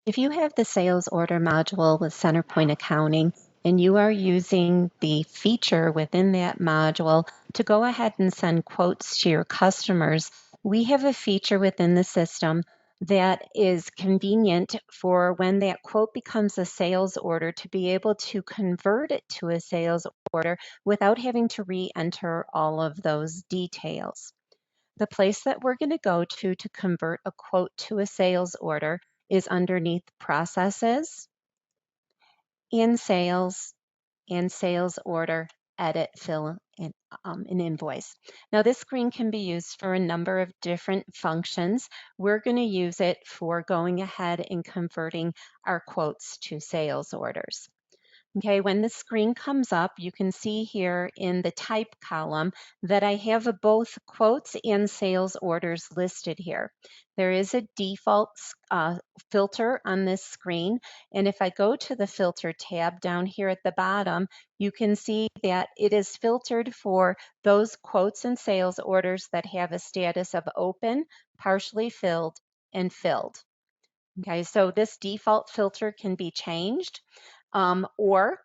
If you have the sales order module with CenterPoint accounting and you are using the feature within that module to go ahead and send quotes to your customers, we have a feature within the system that is convenient for when that quote becomes a sales order to be able to convert it to a sales order without having to re-enter all of those details. The place that we're going to go to convert a quote to a sales order is underneath Processes, in Sales, and Sales Order, Edit, Fill, and an Invoice. Now, this screen can be used for a number of different functions. We're going to use it for going ahead and converting our quotes to sales orders. Okay, when the screen comes up, you can see here in the type column that I have both quotes and sales orders listed here. There is a default filter on this screen, and if I go to the filter tab down here at the bottom, you can see that it is filtered for those quotes and sales orders that have a status of open, partially filled, and filled. Okay, so this default filter can be changed, or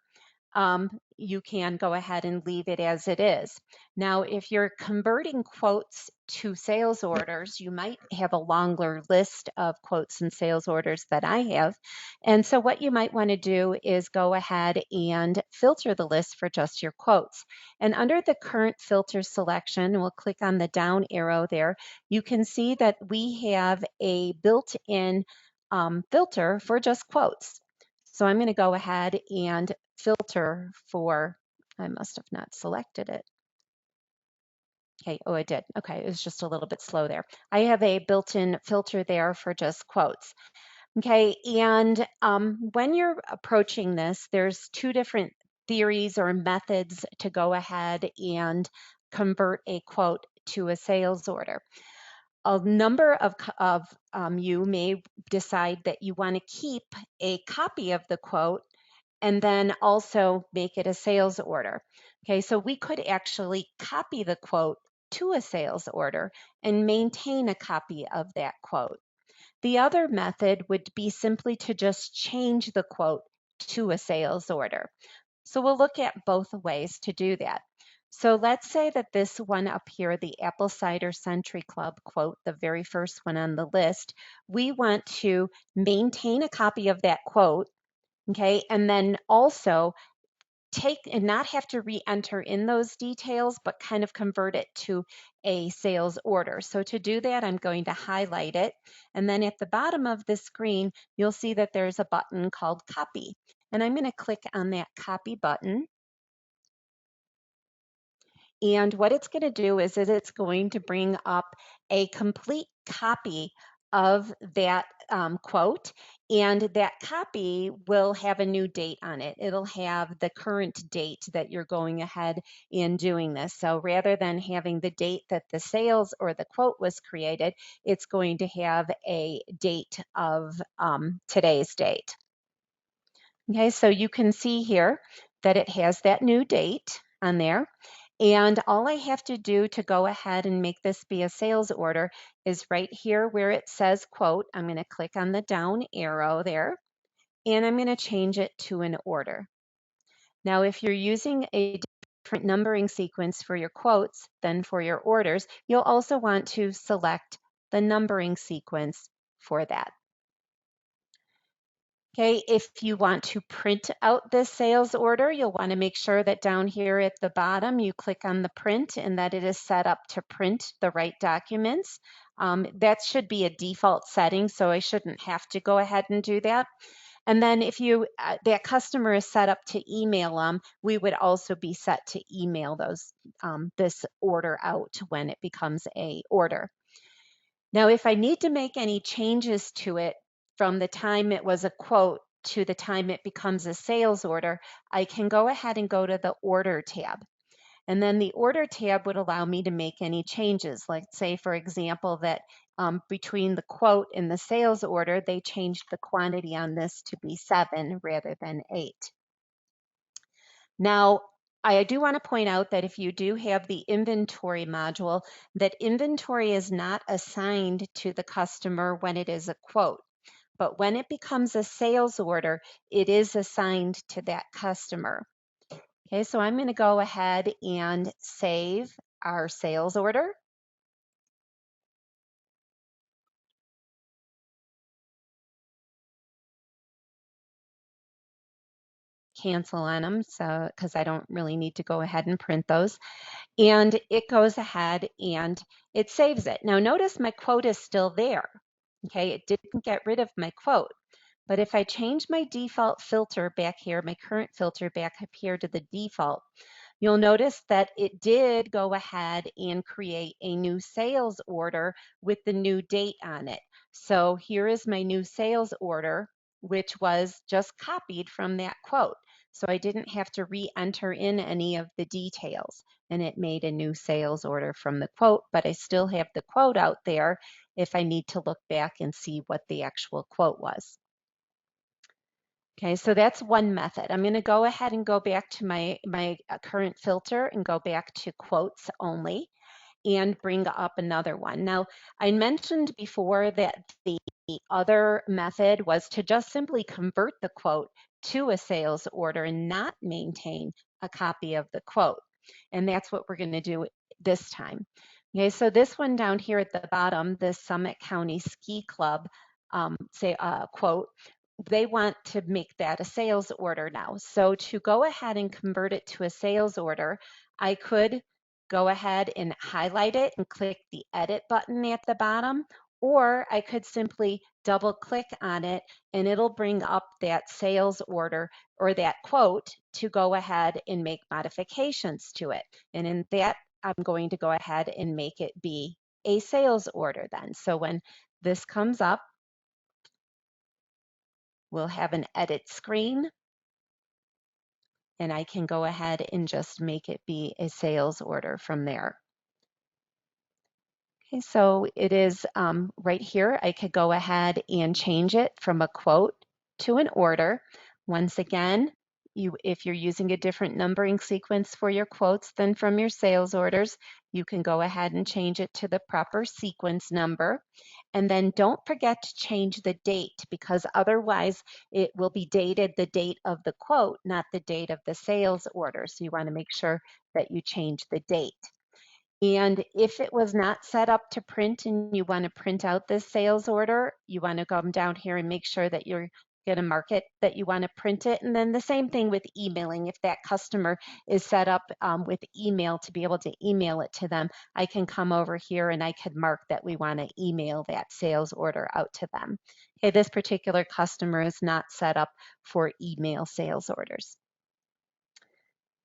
you can go ahead and leave it as it is. Now, if you're converting quotes to sales orders, you might have a longer list of quotes and sales orders that I have. And so what you might want to do is go ahead and filter the list for just your quotes. And under the current filter selection, we'll click on the down arrow there. You can see that we have a built-in filter for just quotes. So I'm going to go ahead and filter for, I must have not selected it. Okay, oh, I did. Okay, it was just a little bit slow there. I have a built-in filter there for just quotes. Okay, and when you're approaching this, there's two different theories or methods to go ahead and convert a quote to a sales order. A number of you may decide that you want to keep a copy of the quote and then also make it a sales order. Okay, so we could actually copy the quote to a sales order and maintain a copy of that quote. The other method would be simply to just change the quote to a sales order. So we'll look at both ways to do that. So let's say that this one up here, the Apple Cider Century Club quote, the very first one on the list, we want to maintain a copy of that quote, okay, and then also take and not have to re-enter in those details, but kind of convert it to a sales order. So to do that, I'm going to highlight it. And then at the bottom of the screen, you'll see that there's a button called Copy. And I'm going to click on that Copy button. And what it's going to do is it's going to bring up a complete copy of that quote, and that copy will have a new date on it. It'll have the current date that you're going ahead and doing this. So rather than having the date that the sales or the quote was created, it's going to have a date of today's date. Okay, so you can see here that it has that new date on there. And all I have to do to go ahead and make this be a sales order is right here where it says quote, I'm going to click on the down arrow there, and I'm going to change it to an order. Now, if you're using a different numbering sequence for your quotes than for your orders, you'll also want to select the numbering sequence for that. Okay, if you want to print out this sales order, you'll want to make sure that down here at the bottom, you click on the print and that it is set up to print the right documents. That should be a default setting, so I shouldn't have to go ahead and do that. And then if that customer is set up to email them, we would also be set to email this order out when it becomes a order. Now, if I need to make any changes to it from the time it was a quote to the time it becomes a sales order, I can go ahead and go to the Order tab. And then the Order tab would allow me to make any changes. Like say, for example, that between the quote and the sales order, they changed the quantity on this to be 7 rather than 8. Now, I do want to point out that if you do have the inventory module, that inventory is not assigned to the customer when it is a quote, but when it becomes a sales order, it is assigned to that customer. Okay, so I'm going to go ahead and save our sales order. Cancel on them, so because I don't really need to go ahead and print those. And it goes ahead and it saves it. Now notice my quote is still there. Okay, it didn't get rid of my quote. But if I change my default filter back here, my current filter back up here to the default, you'll notice that it did go ahead and create a new sales order with the new date on it. So here is my new sales order, which was just copied from that quote. So I didn't have to re-enter in any of the details, and it made a new sales order from the quote, but I still have the quote out there if I need to look back and see what the actual quote was. Okay, so that's one method. I'm going to go ahead and go back to my current filter and go back to quotes only and bring up another one. Now, I mentioned before that the other method was to just simply convert the quote to a sales order and not maintain a copy of the quote. And that's what we're going to do this time. Okay, so this one down here at the bottom, the Summit County Ski Club quote, they want to make that a sales order now. So to go ahead and convert it to a sales order, I could go ahead and highlight it and click the edit button at the bottom, or I could simply double click on it and it'll bring up that sales order or that quote to go ahead and make modifications to it. And in that, I'm going to go ahead and make it be a sales order then. So when this comes up, we'll have an edit screen and I can go ahead and just make it be a sales order from there. Okay, so it is right here. I could go ahead and change it from a quote to an order. Once again, if you're using a different numbering sequence for your quotes than from your sales orders, you can go ahead and change it to the proper sequence number. And then don't forget to change the date because otherwise it will be dated the date of the quote, not the date of the sales order. So you want to make sure that you change the date. And if it was not set up to print and you want to print out this sales order, you want to come down here and make sure that you're going to mark it that you want to print it. And then the same thing with emailing. If that customer is set up with email to be able to email it to them, I can come over here and I could mark that we want to email that sales order out to them. Okay, this particular customer is not set up for email sales orders.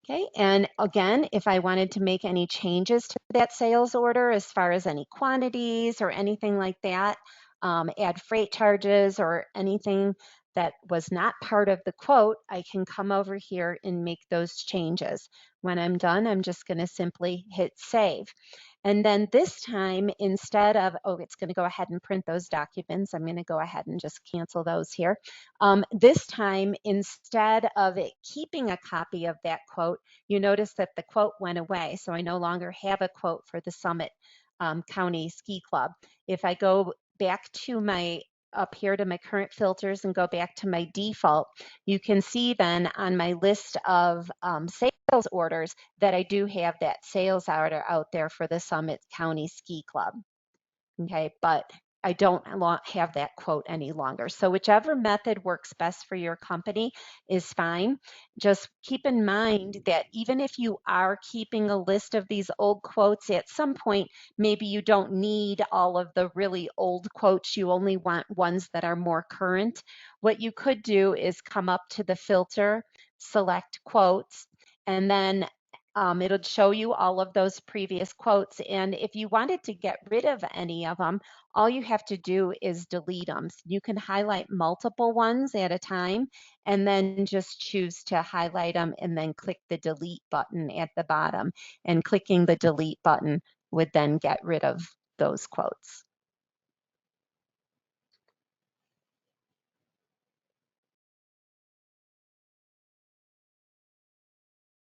Okay, and again, if I wanted to make any changes to that sales order as far as any quantities or anything like that, add freight charges or anything that was not part of the quote, I can come over here and make those changes. When I'm done, I'm just going to simply hit save. And then this time, instead of, oh, it's going to go ahead and print those documents, I'm going to go ahead and just cancel those here. This time, instead of it keeping a copy of that quote, you notice that the quote went away. So I no longer have a quote for the Summit County Ski Club. If I go back to my up here to my current filters and go back to my default, you can see then on my list of sales orders that I do have that sales order out there for the Summit County Ski Club. Okay, but I don't have that quote any longer. So whichever method works best for your company is fine. Just keep in mind that even if you are keeping a list of these old quotes, at some point, maybe you don't need all of the really old quotes. You only want ones that are more current. What you could do is come up to the filter, select quotes, and then it'll show you all of those previous quotes. And if you wanted to get rid of any of them, all you have to do is delete them. You can highlight multiple ones at a time and then just choose to highlight them and then click the delete button at the bottom. And clicking the delete button would then get rid of those quotes.